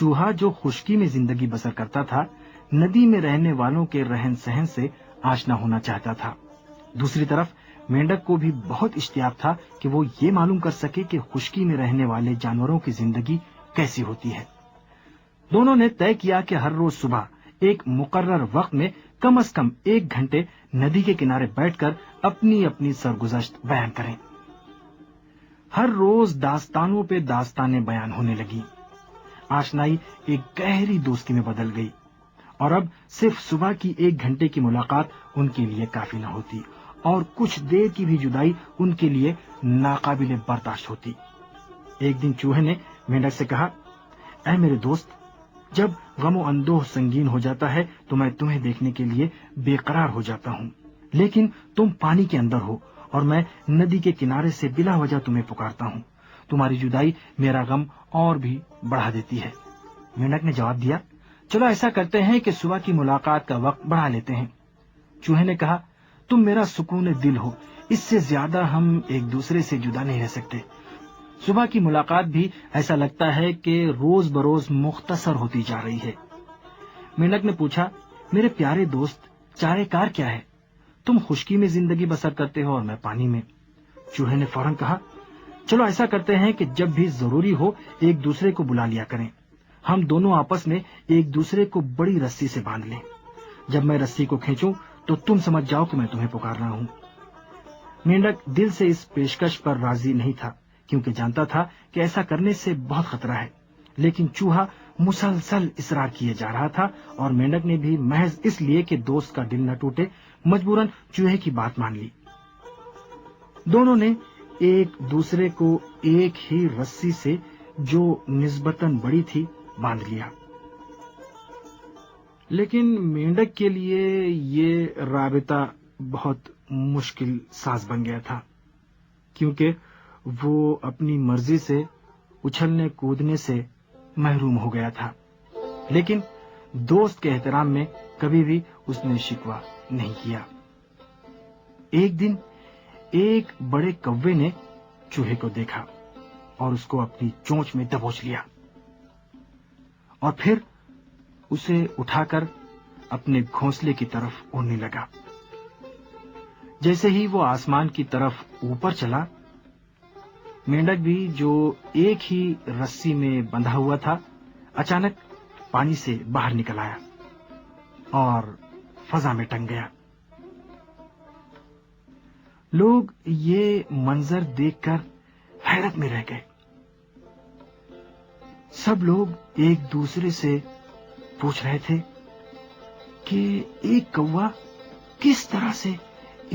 چوہا جو خشکی میں زندگی بسر کرتا تھا، ندی میں رہنے والوں کے رہن سہن سے آشنا ہونا چاہتا تھا۔ دوسری طرف مینڈک کو بھی بہت اشتیاق تھا کہ وہ یہ معلوم کر سکے کہ خشکی میں رہنے والے جانوروں کی زندگی کیسی ہوتی ہے۔ دونوں نے طے کیا کہ ہر روز صبح ایک مقرر وقت میں کم از کم 1 گھنٹے ندی کے کنارے بیٹھ کر اپنی اپنی سرگزشت بیان کریں۔ ہر روز داستانوں پہ داستانیں بیان ہونے لگی۔ آشنائی ایک گہری دوستی میں بدل گئی، اور اب صرف صبح کی 1 گھنٹے کی ملاقات ان کے لیے کافی نہ ہوتی، اور کچھ دیر کی بھی جدائی ان کے لیے ناقابل برداشت ہوتی۔ ایک دن چوہے نے مینڈک سے کہا، اے میرے دوست، جب غم و اندوہ سنگین ہو جاتا ہے تو میں تمہیں دیکھنے کے لیے بے قرار ہو جاتا ہوں، لیکن تم پانی کے اندر ہو اور میں ندی کے کنارے سے بلا وجہ تمہیں پکارتا ہوں۔ تمہاری جدائی میرا غم اور بھی بڑھا دیتی ہے۔ مینڈک نے جواب دیا، چلو ایسا کرتے ہیں کہ صبح کی ملاقات کا وقت بڑھا لیتے ہیں۔ چوہے نے کہا، تم میرا سکون دل ہو، اس سے زیادہ ہم ایک دوسرے سے جدا نہیں رہ سکتے۔ صبح کی ملاقات بھی ایسا لگتا ہے کہ روز بروز مختصر ہوتی جا رہی ہے۔ مینڈک نے پوچھا، میرے پیارے دوست، چارے کار کیا ہے؟ تم خشکی میں زندگی بسر کرتے ہو اور میں پانی میں۔ چوہے نے فوراً کہا، چلو ایسا کرتے ہیں کہ جب بھی ضروری ہو ایک دوسرے کو بلا لیا کریں۔ ہم دونوں آپس میں ایک دوسرے کو بڑی رسی سے باندھ لیں۔ جب میں رسی کو کھینچوں تو تم سمجھ جاؤ کہ میں تمہیں پکار رہا ہوں۔ مینڈک دل سے اس پیشکش پر راضی نہیں تھا، کیونکہ جانتا تھا کہ ایسا کرنے سے بہت خطرہ ہے، لیکن چوہا مسلسل اصرار کیے جا رہا تھا، اور مینڈک نے بھی محض اس لیے کہ دوست کا دل نہ ٹوٹے مجبوراً چوہے کی بات مان لی۔ دونوں نے ایک دوسرے کو ایک ہی رسی سے، جو نسبتاً بڑی تھی، باندھ لیا۔ لیکن مینڈک کے لیے یہ رابطہ بہت مشکل ساز بن گیا تھا، کیونکہ وہ اپنی مرضی سے اچھلنے کودنے سے محروم ہو گیا تھا، لیکن دوست کے احترام میں کبھی بھی اس نے شکوہ نہیں کیا۔ ایک دن ایک بڑے کوے نے چوہے کو دیکھا اور اس کو اپنی چونچ میں دبوچ لیا، اور پھر اسے اٹھا کر اپنے گھونسلے کی طرف اڑنے لگا۔ جیسے ہی وہ آسمان کی طرف اوپر چلا، مینڈک بھی جو ایک ہی رسی میں بندھا ہوا تھا، اچانک پانی سے باہر نکل آیا اور فضا میں ٹنگ گیا۔ لوگ یہ منظر دیکھ کر حیرت میں رہ گئے۔ سب لوگ ایک دوسرے سے پوچھ رہے تھے کہ ایک کوا کس طرح سے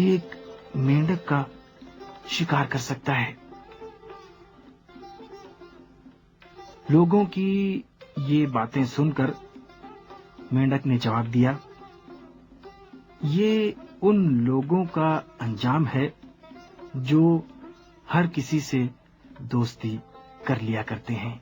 ایک مینڈک کا شکار کر سکتا ہے۔ لوگوں کی یہ باتیں سن کر مینڈک نے جواب دیا، یہ ان لوگوں کا انجام ہے جو ہر کسی سے دوستی کر لیا کرتے ہیں۔